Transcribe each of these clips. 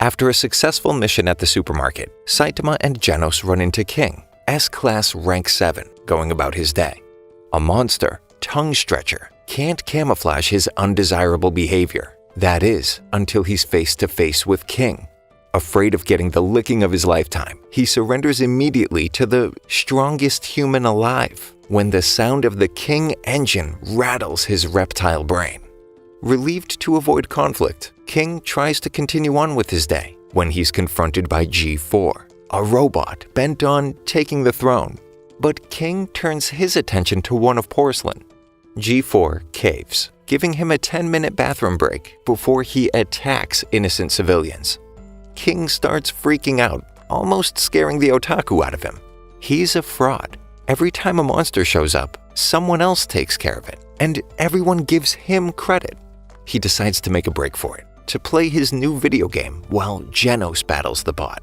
After a successful mission at the supermarket, Saitama and Genos run into King, S-Class Rank 7, going about his day. A monster, tongue stretcher, can't camouflage his undesirable behavior. That is, until he's face to face with King. Afraid of getting the licking of his lifetime, he surrenders immediately to the strongest human alive when the sound of the King engine rattles his reptile brain. Relieved to avoid conflict, King tries to continue on with his day when he's confronted by G4, a robot bent on taking the throne. But King turns his attention to one of porcelain. G4 caves, giving him a 10-minute bathroom break before he attacks innocent civilians. King starts freaking out, almost scaring the otaku out of him. He's a fraud. Every time a monster shows up, someone else takes care of it, and everyone gives him credit. He decides to make a break for it, to play his new video game while Genos battles the bot.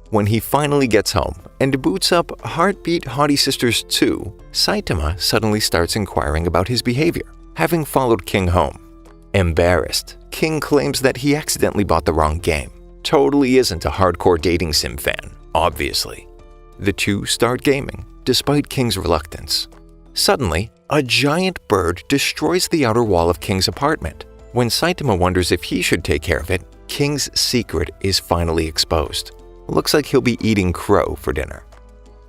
When he finally gets home and boots up Heartbeat Haughty Sisters 2, Saitama suddenly starts inquiring about his behavior, having followed King home. Embarrassed, King claims that he accidentally bought the wrong game. Totally isn't a hardcore dating sim fan, obviously. The two start gaming, despite King's reluctance. Suddenly, a giant bird destroys the outer wall of King's apartment. When Saitama wonders if he should take care of it, King's secret is finally exposed. Looks like he'll be eating crow for dinner.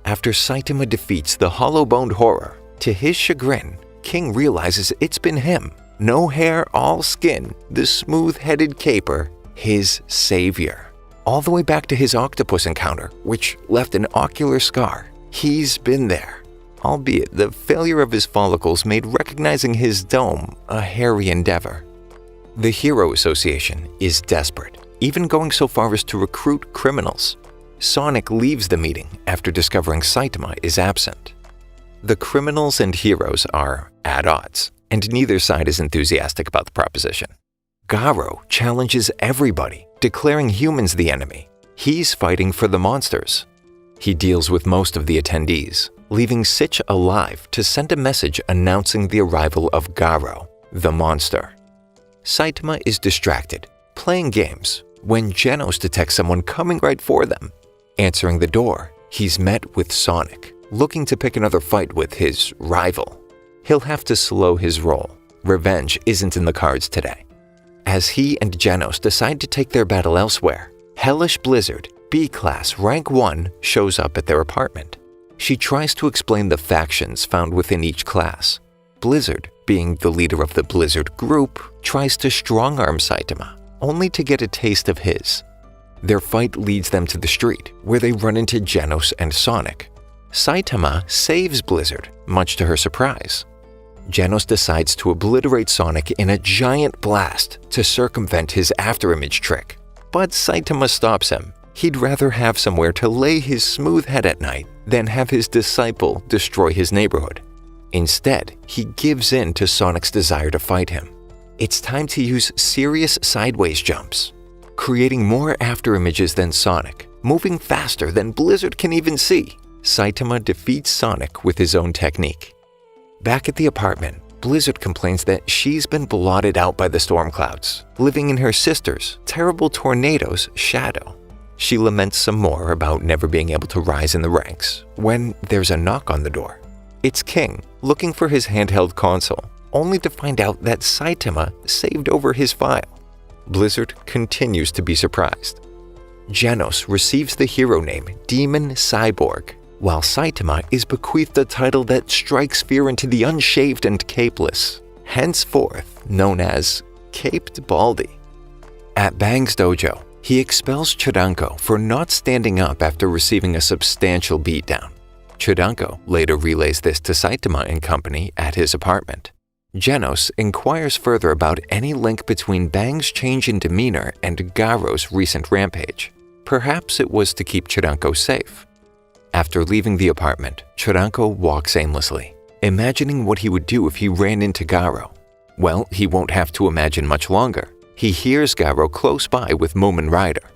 After Saitama defeats the hollow-boned horror, to his chagrin, King realizes it's been him. No hair, all skin, the smooth-headed caper, his savior. All the way back to his octopus encounter, which left an ocular scar. He's been there. Albeit the failure of his follicles made recognizing his dome a hairy endeavor. The Hero Association is desperate, even going so far as to recruit criminals. Sonic leaves the meeting after discovering Saitama is absent. The criminals and heroes are at odds, and neither side is enthusiastic about the proposition. Garo challenges everybody, declaring humans the enemy. He's fighting for the monsters. He deals with most of the attendees, leaving Sitch alive to send a message announcing the arrival of Garo, the monster. Saitama is distracted, playing games, when Genos detects someone coming right for them. Answering the door, he's met with Sonic, looking to pick another fight with his rival. He'll have to slow his roll. Revenge isn't in the cards today. As he and Genos decide to take their battle elsewhere, Hellish Blizzard, B-Class Rank 1, shows up at their apartment. She tries to explain the factions found within each class. Blizzard, being the leader of the Blizzard group, tries to strong-arm Saitama, only to get a taste of his. Their fight leads them to the street, where they run into Genos and Sonic. Saitama saves Blizzard, much to her surprise. Genos decides to obliterate Sonic in a giant blast to circumvent his afterimage trick. But Saitama stops him. He'd rather have somewhere to lay his smooth head at night than have his disciple destroy his neighborhood. Instead, he gives in to Sonic's desire to fight him. It's time to use serious sideways jumps, creating more afterimages than Sonic, moving faster than Blizzard can even see. Saitama defeats Sonic with his own technique. Back at the apartment, Blizzard complains that she's been blotted out by the storm clouds, living in her sister's terrible tornado's shadow. She laments some more about never being able to rise in the ranks when there's a knock on the door. It's King, looking for his handheld console, only to find out that Saitama saved over his file. Blizzard continues to be surprised. Genos receives the hero name Demon Cyborg, while Saitama is bequeathed a title that strikes fear into the unshaved and capeless, henceforth known as Caped Baldy. At Bang's dojo, he expels Chidanko for not standing up after receiving a substantial beatdown. Chidanko later relays this to Saitama and company at his apartment. Genos inquires further about any link between Bang's change in demeanor and Garo's recent rampage. Perhaps it was to keep Chidanko safe. After leaving the apartment, Chidanko walks aimlessly, imagining what he would do if he ran into Garo. Well, he won't have to imagine much longer. He hears Garo close by with Moomin Rider.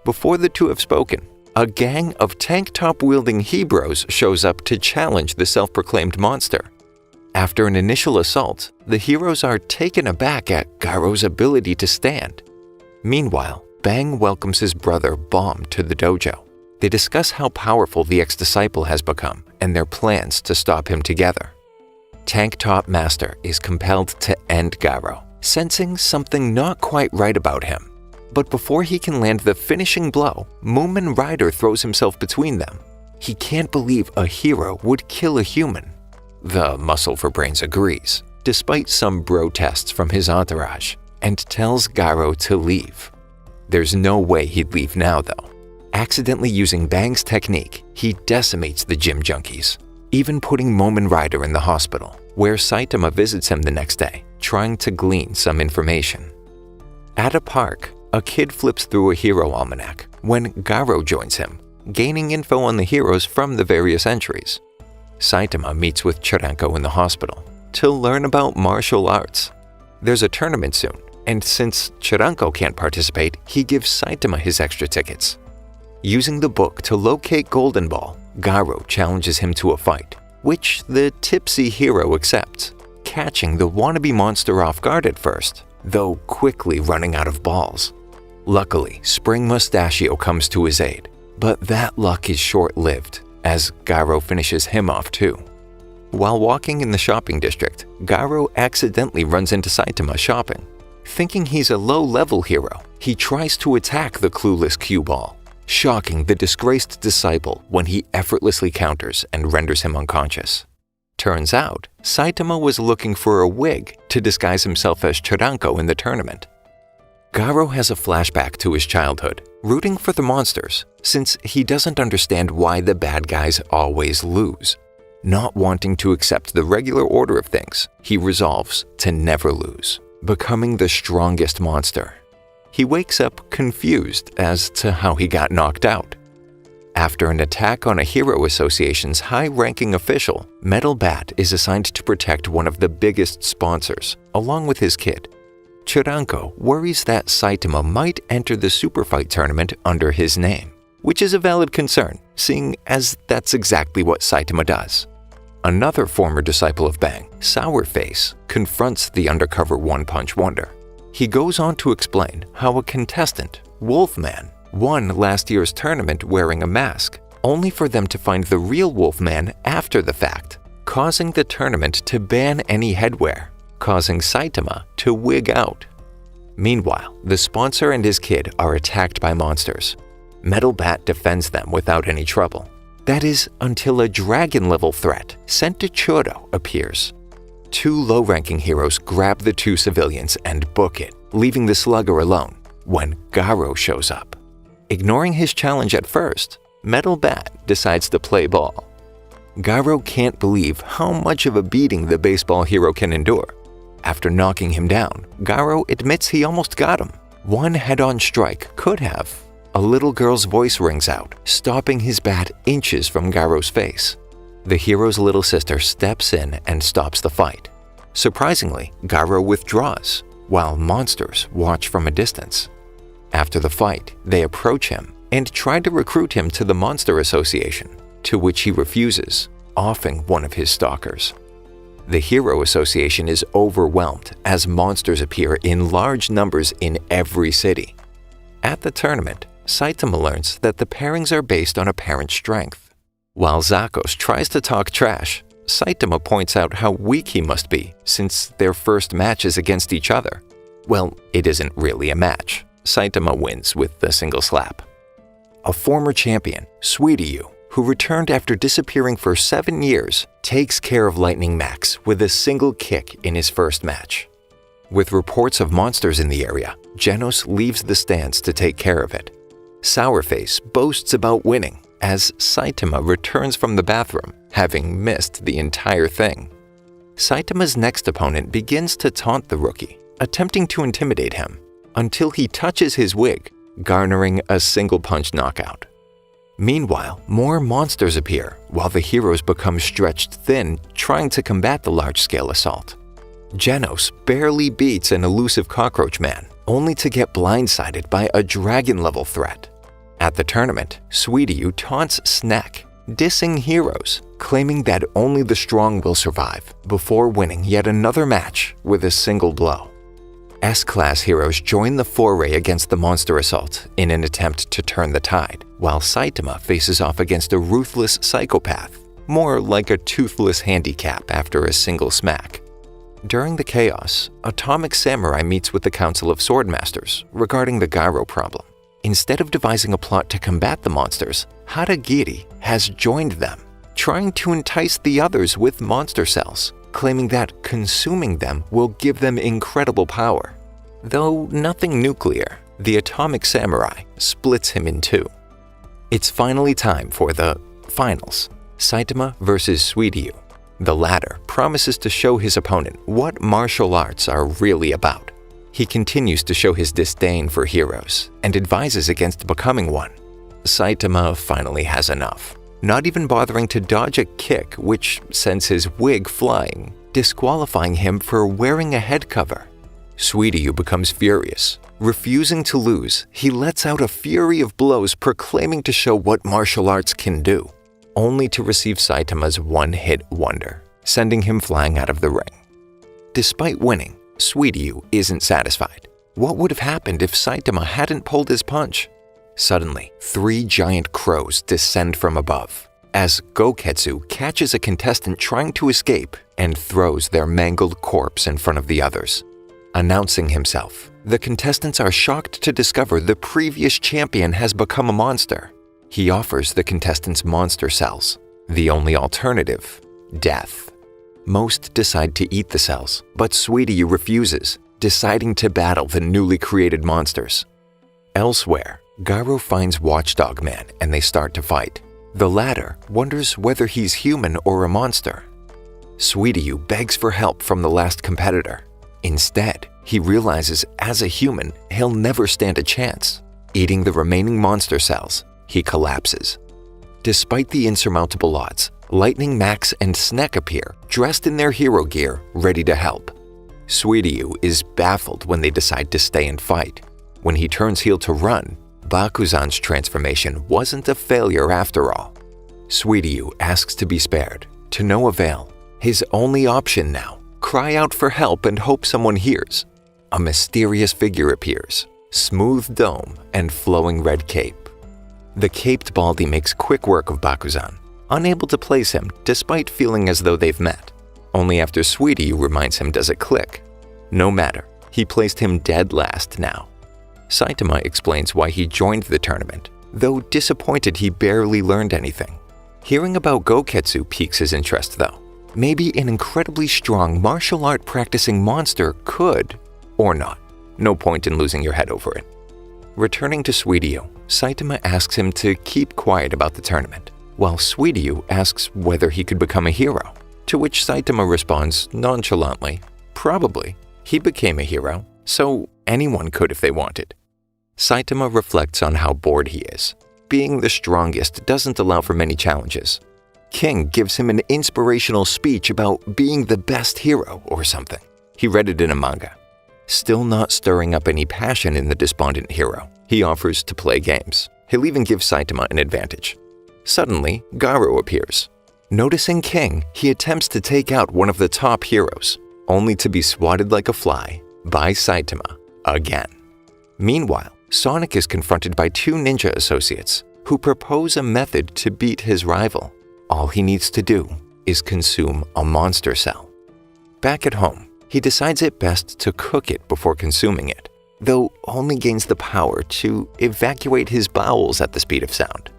Before the two have spoken, a gang of tank-top-wielding Hebrews shows up to challenge the self-proclaimed monster. After an initial assault, the heroes are taken aback at Garo's ability to stand. Meanwhile, Bang welcomes his brother Bomb to the dojo. They discuss how powerful the ex-disciple has become and their plans to stop him together. Tank Top Master is compelled to end Garo, sensing something not quite right about him. But before he can land the finishing blow, Moomin Rider throws himself between them. He can't believe a hero would kill a human. The Muscle for Brains agrees, despite some bro tests from his entourage, and tells Garo to leave. There's no way he'd leave now, though. Accidentally using Bang's technique, he decimates the gym junkies, even putting Moomin Rider in the hospital, where Saitama visits him the next day, trying to glean some information. At a park, a kid flips through a hero almanac when Garo joins him, gaining info on the heroes from the various entries. Saitama meets with Chiranko in the hospital to learn about martial arts. There's a tournament soon, and since Chiranko can't participate, he gives Saitama his extra tickets. Using the book to locate Golden Ball, Garo challenges him to a fight, which the tipsy hero accepts, catching the wannabe monster off guard at first, though quickly running out of balls. Luckily, Spring Mustachio comes to his aid, but that luck is short-lived, as Garo finishes him off too. While walking in the shopping district, Garo accidentally runs into Saitama shopping. Thinking he's a low-level hero, he tries to attack the clueless cue ball, shocking the disgraced disciple when he effortlessly counters and renders him unconscious. Turns out, Saitama was looking for a wig to disguise himself as Chiranko in the tournament. Garo has a flashback to his childhood, rooting for the monsters, since he doesn't understand why the bad guys always lose. Not wanting to accept the regular order of things, he resolves to never lose, becoming the strongest monster. He wakes up confused as to how he got knocked out. After an attack on a Hero Association's high-ranking official, Metal Bat is assigned to protect one of the biggest sponsors, along with his kid. Chiranko worries that Saitama might enter the Super Fight tournament under his name, which is a valid concern, seeing as that's exactly what Saitama does. Another former disciple of Bang, Sourface, confronts the undercover One-Punch Wonder. He goes on to explain how a contestant, Wolfman, won last year's tournament wearing a mask, only for them to find the real Wolfman after the fact, causing the tournament to ban any headwear, causing Saitama to wig out. Meanwhile, the sponsor and his kid are attacked by monsters. Metal Bat defends them without any trouble. That is, until a dragon-level threat sent to Choro appears. Two low-ranking heroes grab the two civilians and book it, leaving the slugger alone when Garo shows up. Ignoring his challenge at first, Metal Bat decides to play ball. Garo can't believe how much of a beating the baseball hero can endure. After knocking him down, Garo admits he almost got him. One head-on strike could have. A little girl's voice rings out, stopping his bat inches from Garo's face. The hero's little sister steps in and stops the fight. Surprisingly, Garo withdraws, while monsters watch from a distance. After the fight, they approach him and try to recruit him to the Monster Association, to which he refuses, offing one of his stalkers. The Hero Association is overwhelmed as monsters appear in large numbers in every city. At the tournament, Saitama learns that the pairings are based on apparent strength. While Zakos tries to talk trash, Saitama points out how weak he must be since their first match is against each other. Well, it isn't really a match. Saitama wins with a single slap. A former champion, Sweetie, who returned after disappearing for 7 years, takes care of Lightning Max with a single kick in his first match. With reports of monsters in the area, Genos leaves the stands to take care of it. Sourface boasts about winning as Saitama returns from the bathroom, having missed the entire thing. Saitama's next opponent begins to taunt the rookie, attempting to intimidate him, until he touches his wig, garnering a single-punch knockout. Meanwhile, more monsters appear while the heroes become stretched thin trying to combat the large-scale assault. Genos barely beats an elusive cockroach man, only to get blindsided by a dragon-level threat. At the tournament, Sweetie taunts Snack, dissing heroes, claiming that only the strong will survive, before winning yet another match with a single blow. S-class heroes join the foray against the monster assault in an attempt to turn the tide, while Saitama faces off against a ruthless psychopath, more like a toothless handicap after a single smack. During the chaos, Atomic Samurai meets with the Council of Swordmasters regarding the Garo problem. Instead of devising a plot to combat the monsters, Haragiri has joined them, trying to entice the others with monster cells, claiming that consuming them will give them incredible power. Though nothing nuclear, the Atomic Samurai splits him in two. It's finally time for the finals, Saitama versus Suiryu. The latter promises to show his opponent what martial arts are really about. He continues to show his disdain for heroes and advises against becoming one. Saitama finally has enough, not even bothering to dodge a kick which sends his wig flying, disqualifying him for wearing a head cover. Suiryu becomes furious. Refusing to lose, he lets out a fury of blows proclaiming to show what martial arts can do, only to receive Saitama's one-hit wonder, sending him flying out of the ring. Despite winning, Suiryu isn't satisfied. What would have happened if Saitama hadn't pulled his punch? Suddenly, 3 giant crows descend from above, as Goketsu catches a contestant trying to escape and throws their mangled corpse in front of the others. Announcing himself, the contestants are shocked to discover the previous champion has become a monster. He offers the contestants monster cells. The only alternative, death. Most decide to eat the cells, but Suiryu refuses, deciding to battle the newly created monsters. Elsewhere, Garo finds Watchdog Man and they start to fight. The latter wonders whether he's human or a monster. Suiryu begs for help from the last competitor. Instead, he realizes as a human, he'll never stand a chance. Eating the remaining monster cells, he collapses. Despite the insurmountable odds, Lightning Max and Snek appear, dressed in their hero gear, ready to help. Suiryu is baffled when they decide to stay and fight. When he turns heel to run, Bakuzan's transformation wasn't a failure after all. Suiryu asks to be spared, to no avail. His only option now, cry out for help and hope someone hears. A mysterious figure appears, smooth dome and flowing red cape. The caped Baldy makes quick work of Bakuzan, unable to place him despite feeling as though they've met. Only after Suiryu reminds him does it click. No matter, he placed him dead last now. Saitama explains why he joined the tournament, though disappointed he barely learned anything. Hearing about Goketsu piques his interest though. Maybe an incredibly strong martial art practicing monster could, or not. No point in losing your head over it. Returning to Suiryu, Saitama asks him to keep quiet about the tournament, while Suiryu asks whether he could become a hero, to which Saitama responds nonchalantly, probably. He became a hero, so anyone could if they wanted. Saitama reflects on how bored he is. Being the strongest doesn't allow for many challenges. King gives him an inspirational speech about being the best hero or something. He read it in a manga. Still not stirring up any passion in the despondent hero, he offers to play games. He'll even give Saitama an advantage. Suddenly, Garo appears. Noticing King, he attempts to take out one of the top heroes, only to be swatted like a fly by Saitama again. Meanwhile, Sonic is confronted by 2 ninja associates who propose a method to beat his rival. All he needs to do is consume a monster cell. Back at home, he decides it best to cook it before consuming it, though only gains the power to evacuate his bowels at the speed of sound.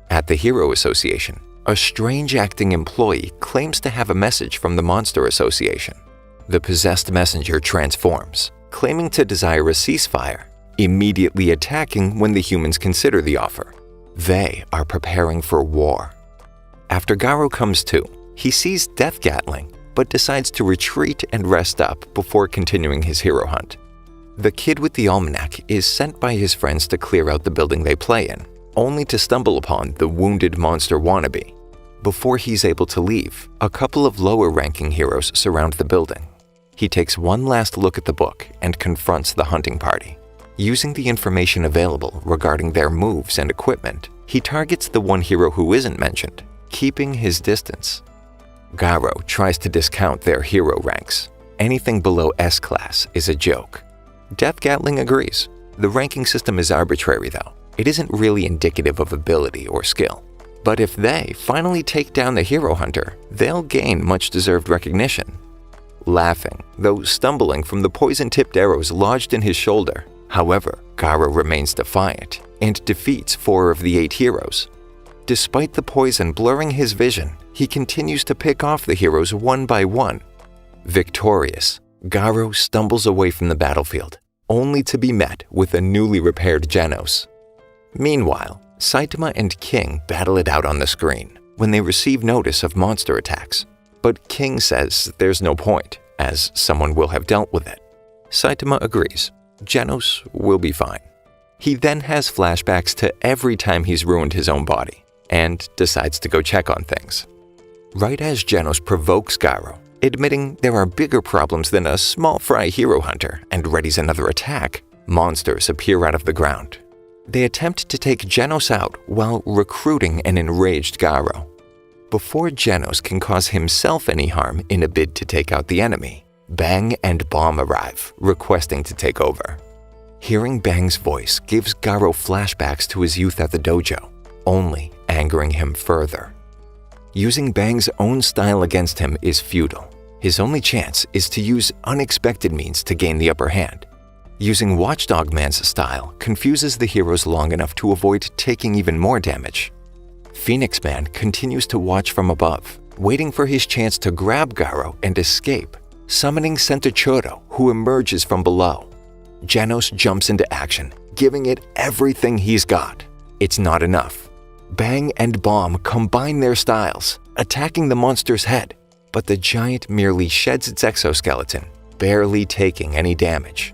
At the Hero Association, a strange-acting employee claims to have a message from the Monster Association. The possessed messenger transforms, claiming to desire a ceasefire, immediately attacking when the humans consider the offer. They are preparing for war. After Garo comes to, he sees Death Gatling, but decides to retreat and rest up before continuing his hero hunt. The kid with the almanac is sent by his friends to clear out the building they play in, only to stumble upon the wounded monster wannabe. Before he's able to leave, a couple of lower-ranking heroes surround the building. He takes one last look at the book and confronts the hunting party. Using the information available regarding their moves and equipment, he targets the one hero who isn't mentioned, keeping his distance. Garo tries to discount their hero ranks. Anything below S-class is a joke. Death Gatling agrees. The ranking system is arbitrary though. It isn't really indicative of ability or skill. But if they finally take down the hero hunter, they'll gain much-deserved recognition. Laughing, though stumbling from the poison-tipped arrows lodged in his shoulder, however, Garo remains defiant and defeats 4 of the 8 heroes. Despite the poison blurring his vision, he continues to pick off the heroes one by one. Victorious, Garo stumbles away from the battlefield, only to be met with a newly repaired Genos. Meanwhile, Saitama and King battle it out on the screen when they receive notice of monster attacks. But King says there's no point, as someone will have dealt with it. Saitama agrees. Genos will be fine. He then has flashbacks to every time he's ruined his own body, and decides to go check on things. Right as Genos provokes Garo, admitting there are bigger problems than a small fry hero hunter, and readies another attack, monsters appear out of the ground. They attempt to take Genos out while recruiting an enraged Garo. Before Genos can cause himself any harm in a bid to take out the enemy, Bang and Bomb arrive, requesting to take over. Hearing Bang's voice gives Garo flashbacks to his youth at the dojo, only angering him further. Using Bang's own style against him is futile. His only chance is to use unexpected means to gain the upper hand. Using Watchdog Man's style confuses the heroes long enough to avoid taking even more damage. Phoenix Man continues to watch from above, waiting for his chance to grab Garo and escape, summoning Sentachuro, who emerges from below. Genos jumps into action, giving it everything he's got. It's not enough. Bang and Bomb combine their styles, attacking the monster's head, but the giant merely sheds its exoskeleton, barely taking any damage.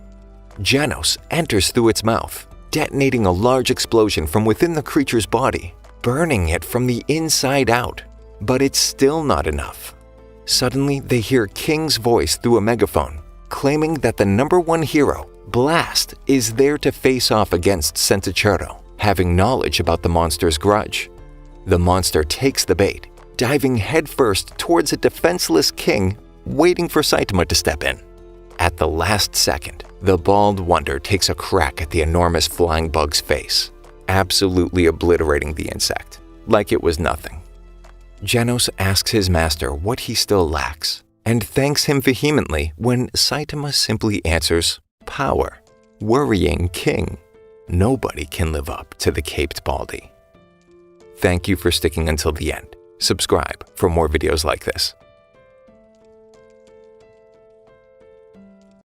Genos enters through its mouth, detonating a large explosion from within the creature's body, burning it from the inside out. But it's still not enough. Suddenly, they hear King's voice through a megaphone, claiming that the #1 hero, Blast, is there to face off against Sentachuro, having knowledge about the monster's grudge. The monster takes the bait, diving headfirst towards a defenseless King, waiting for Saitama to step in. At the last second, the bald wonder takes a crack at the enormous flying bug's face, absolutely obliterating the insect, like it was nothing. Genos asks his master what he still lacks, and thanks him vehemently when Saitama simply answers, power. Worrying King. Nobody can live up to the Caped Baldy. Thank you for sticking until the end. Subscribe for more videos like this.